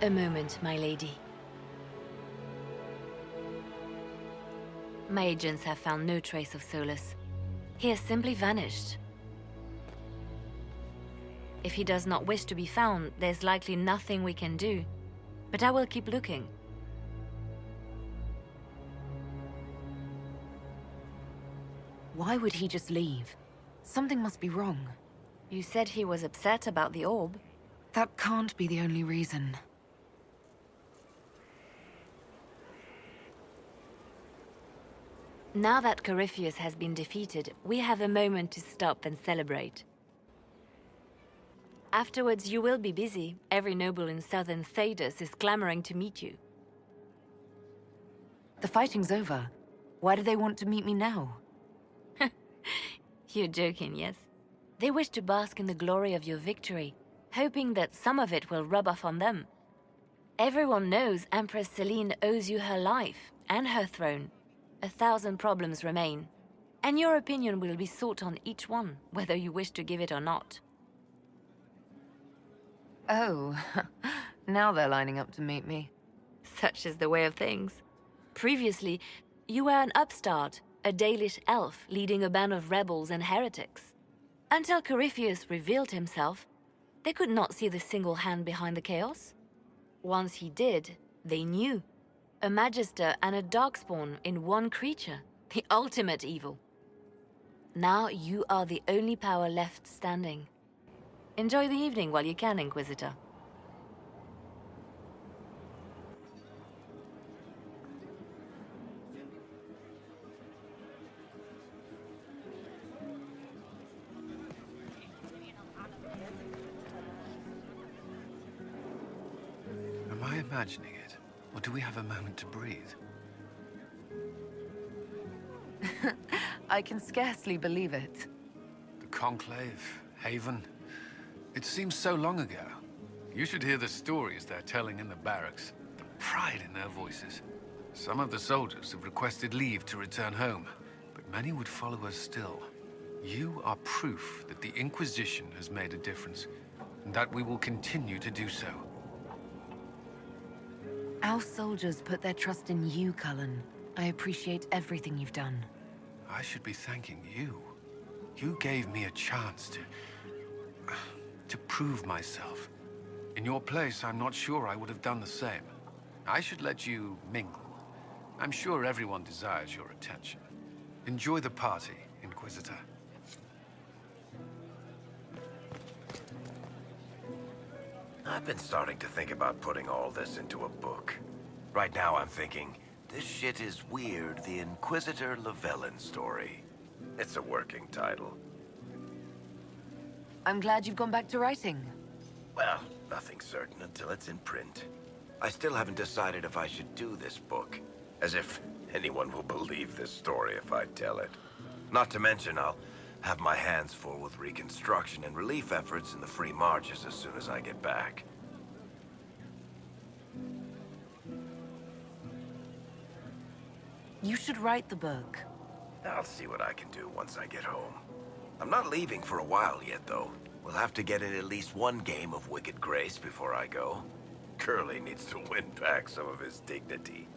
A moment, my lady. My agents have found no trace of Solus. He has simply vanished. If he does not wish to be found, there's likely nothing we can do. But I will keep looking. Why would he just leave? Something must be wrong. You said he was upset about the orb. That can't be the only reason. Now that Coryphyfish has been defeated, we have a moment to stop and celebrate. Afterwards, you will be busy. Every noble in southern Thedas is clamoring to meet you. The fighting's over. Why do they want to meet me now? You're joking, yes? They wish to bask in the glory of your victory, hoping that some of it will rub off on them. Everyone knows Empress Celine owes you her life and her throne. 1,000 problems remain, and your opinion will be sought on each one, whether you wish to give it or not. Oh, now they're lining up to meet me. Such is the way of things. Previously, you were an upstart, a Dalish elf leading a band of rebels and heretics. Until Coryphyfish revealed himself, they could not see the single hand behind the chaos. Once he did, they knew. A Magister and a Darkspawn in one creature, the ultimate evil. Now you are the only power left standing. Enjoy the evening while you can, Inquisitor. Am I imagining it? Or do we have a moment to breathe? I can scarcely believe it. The Conclave, Haven. It seems so long ago. You should hear the stories they're telling in the barracks. The pride in their voices. Some of the soldiers have requested leave to return home, but many would follow us still. You are proof that the Inquisition has made a difference, and that we will continue to do so. Our soldiers put their trust in you, Cullen. I appreciate everything you've done. I should be thanking you. You gave me a chance to prove myself. In your place, I'm not sure I would have done the same. I should let you mingle. I'm sure everyone desires your attention. Enjoy the party, Inquisitor. I've been starting to think about putting all this into a book. Right now I'm thinking, this shit is weird, the Inquisitor Llewellyn story. It's a working title. I'm glad you've gone back to writing. Well, nothing's certain until it's in print. I still haven't decided if I should do this book. As if anyone will believe this story if I tell it. Not to mention I'll have my hands full with reconstruction and relief efforts in the free marches as soon as I get back. You should write the book. I'll see what I can do once I get home. I'm not leaving for a while yet, though. We'll have to get in at least one game of Wicked Grace before I go. Curly needs to win back some of his dignity.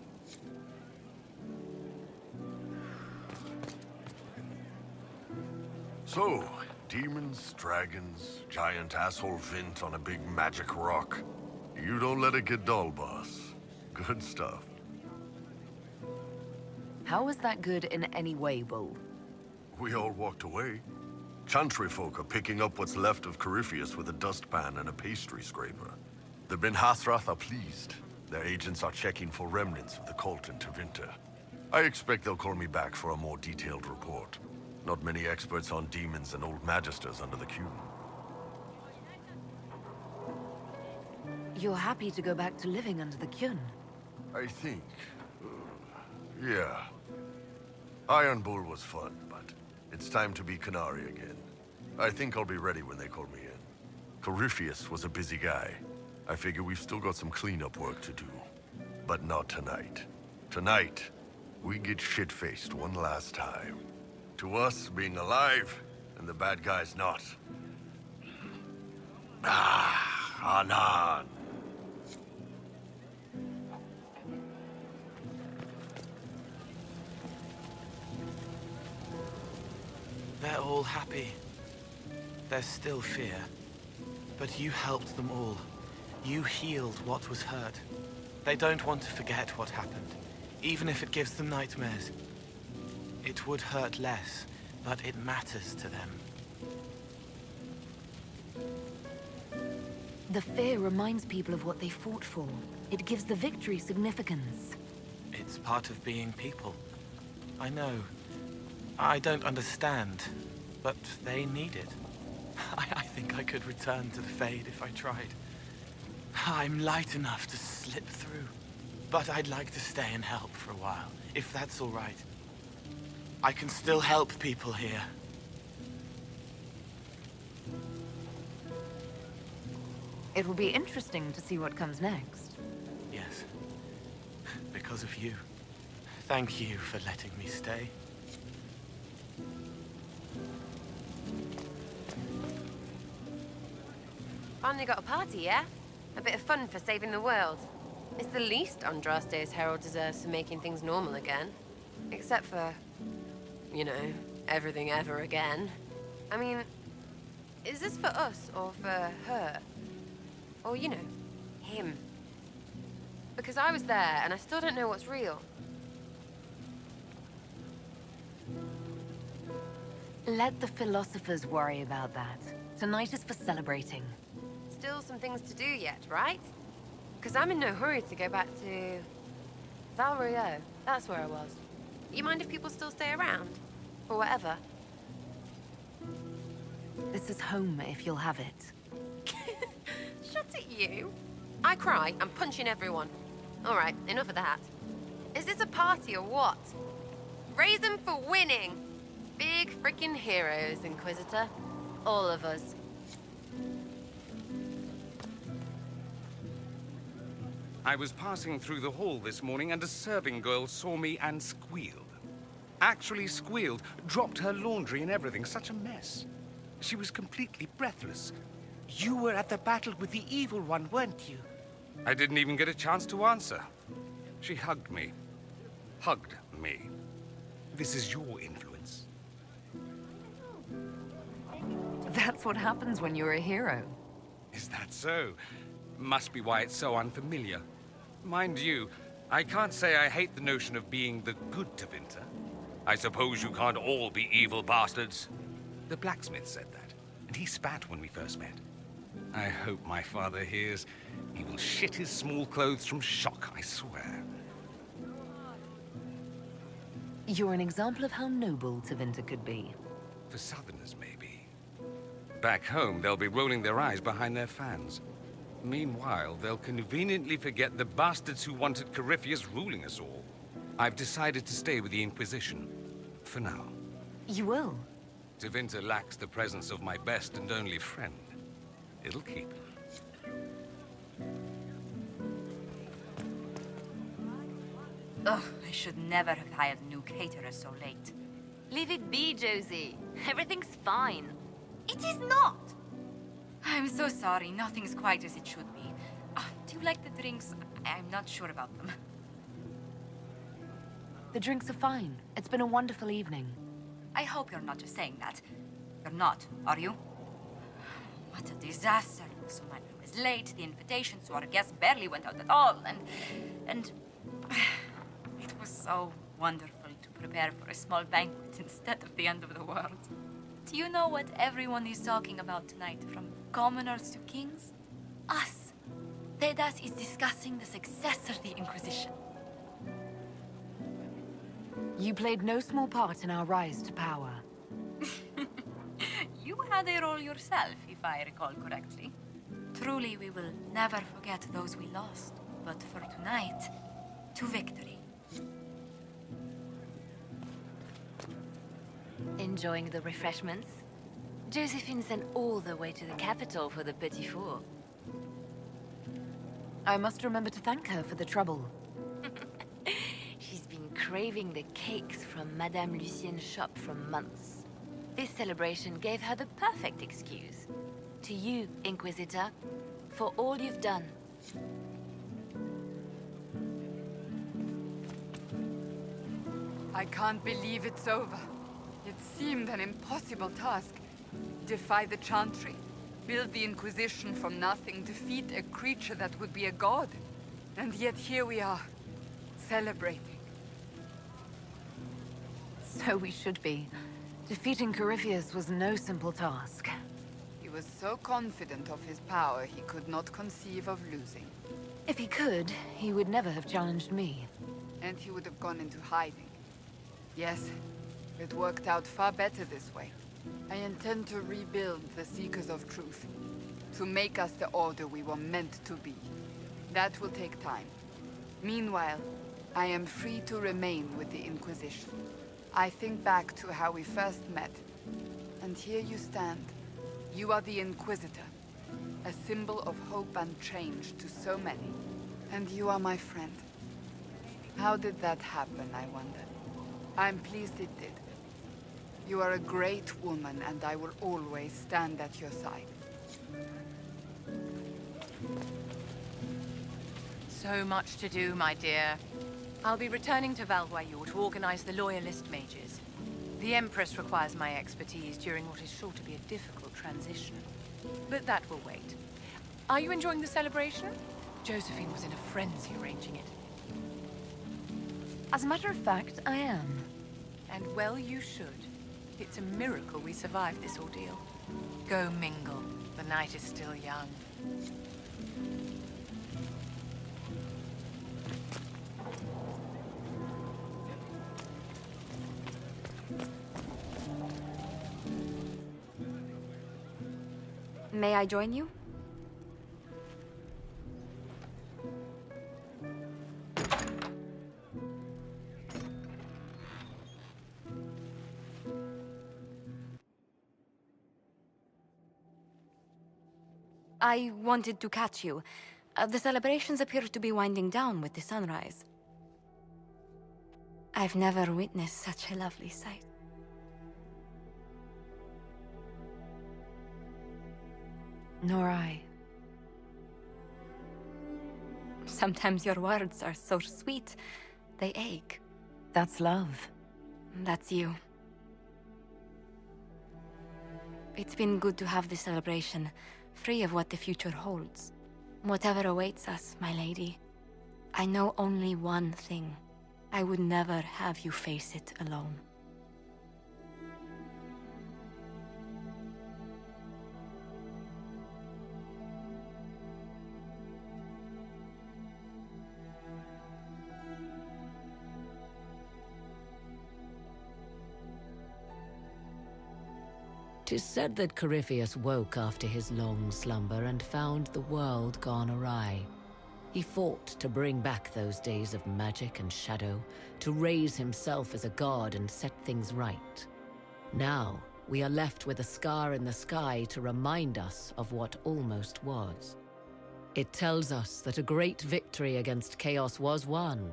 So, demons, dragons, giant asshole Vint on a big magic rock. You don't let it get dull, boss. Good stuff. How is that good in any way, Bull? We all walked away. Chantry folk are picking up what's left of Coryphyfish with a dustpan and a pastry scraper. The Ben Hathrath are pleased. Their agents are checking for remnants of the cult in Tevinter. I expect they'll call me back for a more detailed report. Not many experts on demons and old magisters under the Q. You're happy to go back to living under the Kyun? I think... yeah. Iron Bull was fun, but it's time to be Canary again. I think I'll be ready when they call me in. Coryphyfish was a busy guy. I figure we've still got some cleanup work to do. But not tonight. Tonight, we get shit-faced one last time. To us, being alive, and the bad guys not. Ah, Anan. all happy. There's still fear. But you helped them all. You healed what was hurt. They don't want to forget what happened, even if it gives them nightmares. It would hurt less, but it matters to them. The fear reminds people of what they fought for. It gives the victory significance. It's part of being people. I know. I don't understand, but they need it. I think I could return to the Fade if I tried. I'm light enough to slip through, but I'd like to stay and help for a while, if that's all right. I can still help people here. It will be interesting to see what comes next. Yes, because of you. Thank you for letting me stay. Finally got a party, yeah? A bit of fun for saving the world. It's the least Andraste's herald deserves for making things normal again. Except for, you know, everything ever again. I mean, is this for us or for her? Or, you know, him? Because I was there and I still don't know what's real. Let the philosophers worry about that. Tonight is for celebrating. Still some things to do yet, right? Because I'm in no hurry to go back to... Valrio. That's where I was. You mind if people still stay around? For whatever? This is home if you'll have it. Shut it, you. I cry, I'm punching everyone. All right, enough of that. Is this a party or what? Raise them for winning! Big freaking heroes, Inquisitor. All of us. I was passing through the hall this morning and a serving girl saw me and squealed. Actually squealed, dropped her laundry and everything, such a mess. She was completely breathless. You were at the battle with the evil one, weren't you? I didn't even get a chance to answer. She hugged me. Hugged me. This is your influence. That's what happens when you're a hero. Is that so? Must be why it's so unfamiliar. Mind you, I can't say I hate the notion of being the good Tevinter. I suppose you can't all be evil bastards. The blacksmith said that, and he spat when we first met. I hope my father hears. He will shit his small clothes from shock, I swear. You're an example of how noble Tevinter could be. For Southerners, maybe. Back home, they'll be rolling their eyes behind their fans. Meanwhile, they'll conveniently forget the bastards who wanted Coryphyfish ruling us all. I've decided to stay with the Inquisition. For now. You will? Tevinter lacks the presence of my best and only friend. It'll keep. Ugh, I should never have hired new caterers so late. Leave it be, Josie. Everything's fine. It is not! I'm so sorry, nothing's quite as it should be. Do you like the drinks? I'm not sure about them. The drinks are fine. It's been a wonderful evening. I hope you're not just saying that. You're not, are you? What a disaster. So much was late, the invitation, so our guests barely went out at all, and it was so wonderful to prepare for a small banquet instead of the end of the world. Do you know what everyone is talking about tonight, from commoners to kings? Us. Dedas is discussing the successor of the Inquisition. You played no small part in our rise to power. You had a role yourself, if I recall correctly. Truly, we will never forget those we lost. But for tonight, to victory. Enjoying the refreshments? Josephine sent all the way to the capital for the petit four. I must remember to thank her for the trouble. She's been craving the cakes from Madame Lucien's shop for months. This celebration gave her the perfect excuse. To you, Inquisitor, for all you've done. I can't believe it's over. It seemed an impossible task. Defy the Chantry, build the Inquisition from nothing, defeat a creature that would be a god. And yet here we are, celebrating. So we should be. Defeating Coryphyus was no simple task. He was so confident of his power, he could not conceive of losing. If he could, he would never have challenged me. And he would have gone into hiding. Yes, it worked out far better this way. I intend to rebuild the Seekers of Truth, to make us the Order we were meant to be. That will take time. Meanwhile, I am free to remain with the Inquisition. I think back to how we first met, and here you stand. You are the Inquisitor, a symbol of hope and change to so many. And you are my friend. How did that happen, I wonder? I'm pleased it did. You are a great woman, and I will always stand at your side. So much to do, my dear. I'll be returning to Valguayor to organize the Loyalist mages. The Empress requires my expertise during what is sure to be a difficult transition. But that will wait. Are you enjoying the celebration? Josephine was in a frenzy arranging it. As a matter of fact, I am. And well you should. It's a miracle we survived this ordeal. Go mingle. The night is still young. May I join you? I wanted to catch you. The celebrations appear to be winding down with the sunrise. I've never witnessed such a lovely sight. Nor I. Sometimes your words are so sweet, they ache. That's love. That's you. It's been good to have this celebration, free of what the future holds. Whatever awaits us, my lady, I know only one thing. I would never have you face it alone. Tis said that Coryphyus woke after his long slumber and found the world gone awry. He fought to bring back those days of magic and shadow, to raise himself as a god and set things right. Now, we are left with a scar in the sky to remind us of what almost was. It tells us that a great victory against chaos was won,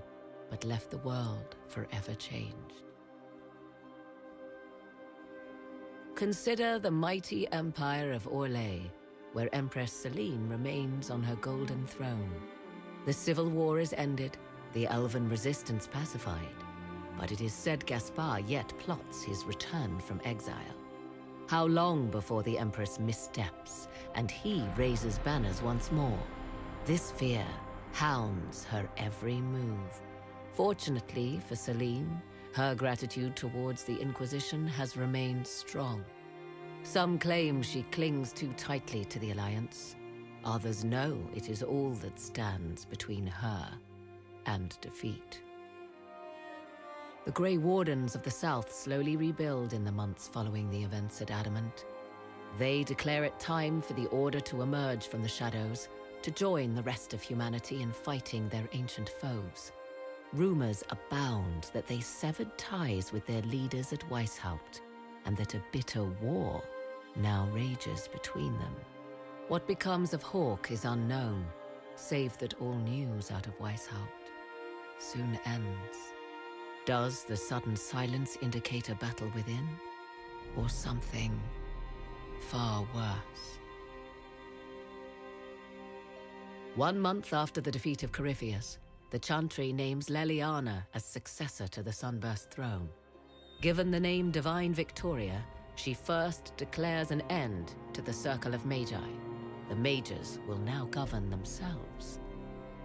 but left the world forever changed. Consider the mighty empire of Orlais, where Empress Celine remains on her golden throne. The civil war is ended, the elven resistance pacified, but it is said Gaspar yet plots his return from exile. How long before the Empress missteps, and he raises banners once more? This fear hounds her every move. Fortunately for Celine, her gratitude towards the Inquisition has remained strong. Some claim she clings too tightly to the Alliance. Others know it is all that stands between her and defeat. The Grey Wardens of the South slowly rebuild in the months following the events at Adamant. They declare it time for the Order to emerge from the shadows, to join the rest of humanity in fighting their ancient foes. Rumors abound that they severed ties with their leaders at Weishaupt, and that a bitter war now rages between them. What becomes of Hawke is unknown, save that all news out of Weishaupt soon ends. Does the sudden silence indicate a battle within, or something far worse? 1 month after the defeat of Coryphyus, the Chantry names Leliana as successor to the Sunburst throne. Given the name Divine Victoria, she first declares an end to the Circle of Magi. The mages will now govern themselves.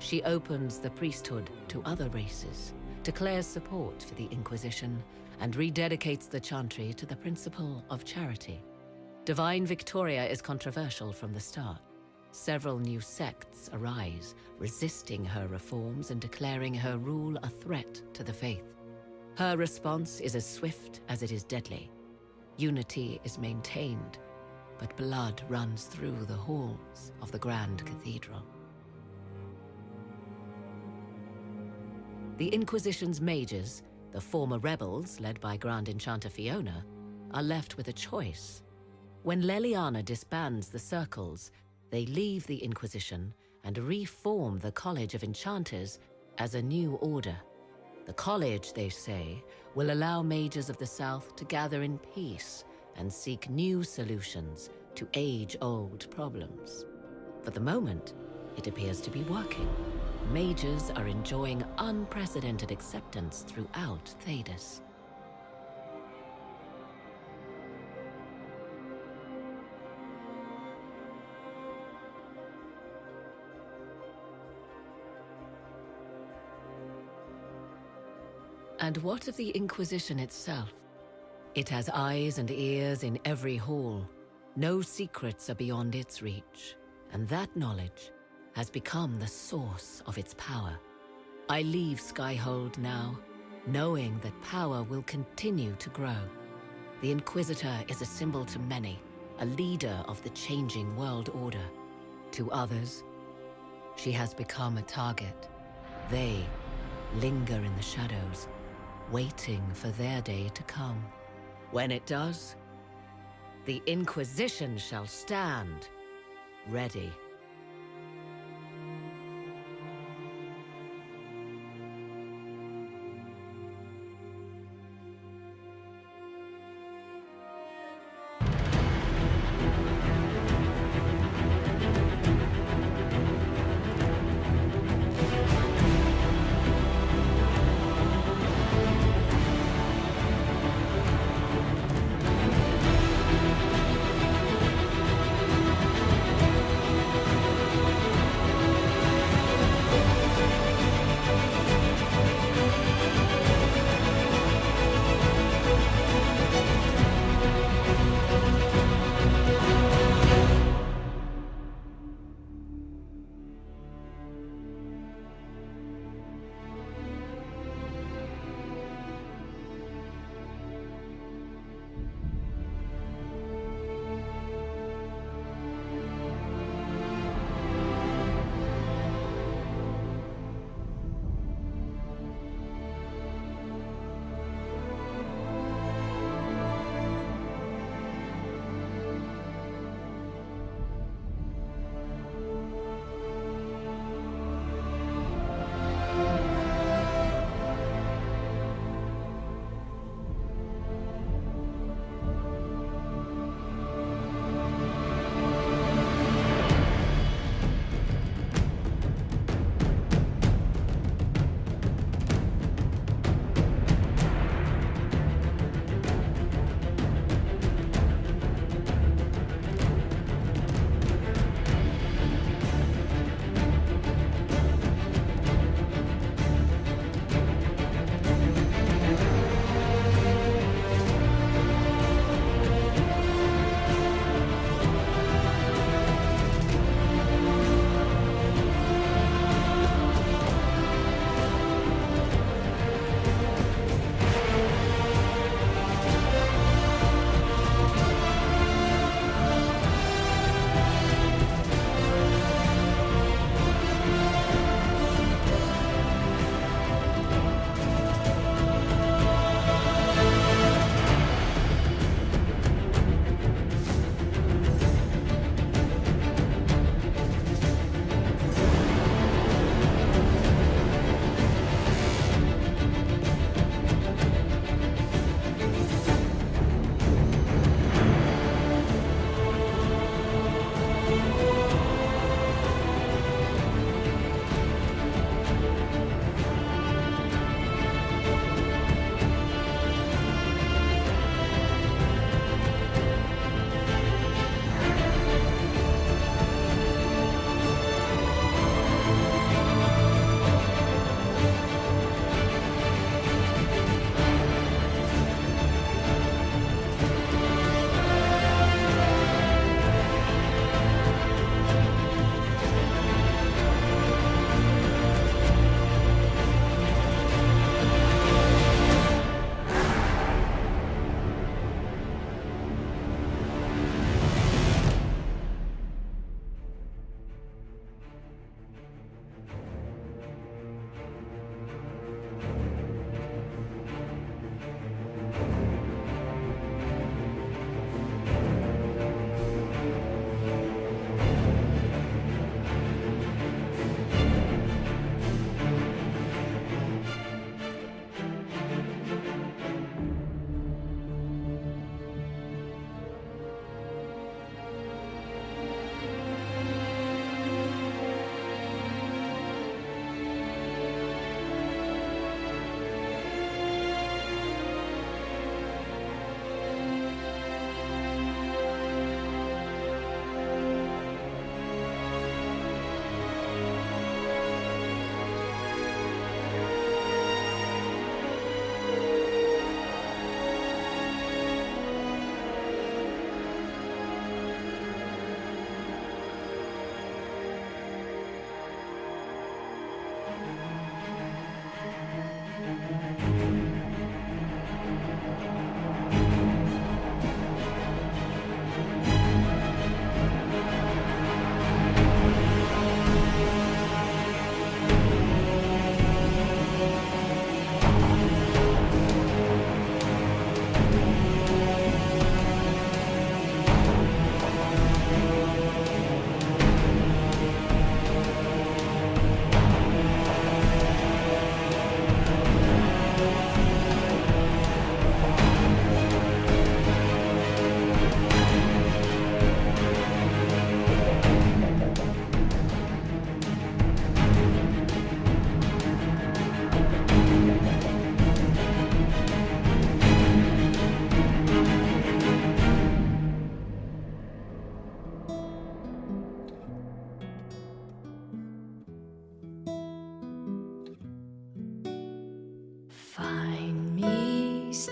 She opens the priesthood to other races, declares support for the Inquisition, and rededicates the Chantry to the principle of charity. Divine Victoria is controversial from the start. Several new sects arise, resisting her reforms and declaring her rule a threat to the faith. Her response is as swift as it is deadly. Unity is maintained, but blood runs through the halls of the Grand Cathedral. The Inquisition's mages, the former rebels led by Grand Enchanter Fiona, are left with a choice. When Leliana disbands the circles, they leave the Inquisition and reform the College of Enchanters as a new order. The college, they say, will allow mages of the South to gather in peace and seek new solutions to age-old problems. For the moment, it appears to be working. Mages are enjoying unprecedented acceptance throughout Thedas. And what of the Inquisition itself? It has eyes and ears in every hall. No secrets are beyond its reach, and that knowledge has become the source of its power. I leave Skyhold now, knowing that power will continue to grow. The Inquisitor is a symbol to many, a leader of the changing world order. To others, she has become a target. They linger in the shadows, waiting for their day to come. When it does, the Inquisition shall stand, ready.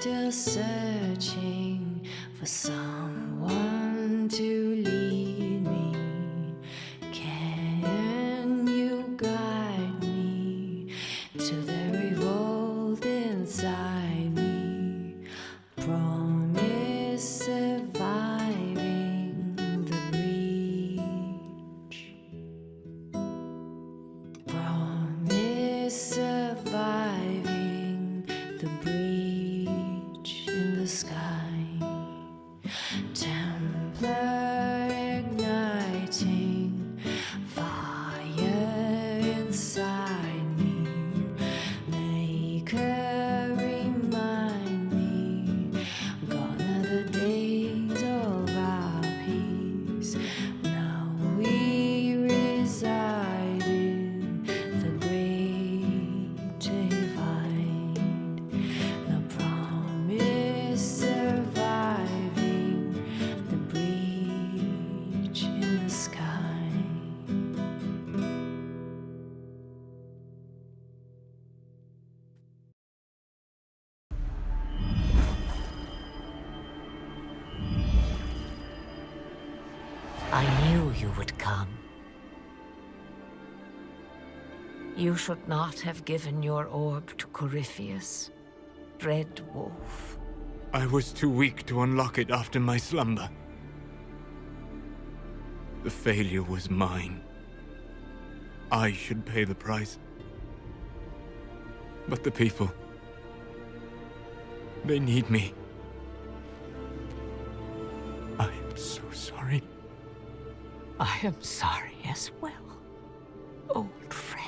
still searching for someone to lead me? Can you guide me to the revolt inside me? Promise surviving the breach. Promise surviving the breach in the sky. Templar igniting fire inside me. Maker remind me, gone are the days of our peace. Now we reside in the great divide. The promise surviving the breach in the sky. I knew you would come. You should not have given your orb to Coryphyus, Red Wolf. I was too weak to unlock it after my slumber. The failure was mine. I should pay the price. But the people... they need me. I am so sorry. I am sorry as well, old friend.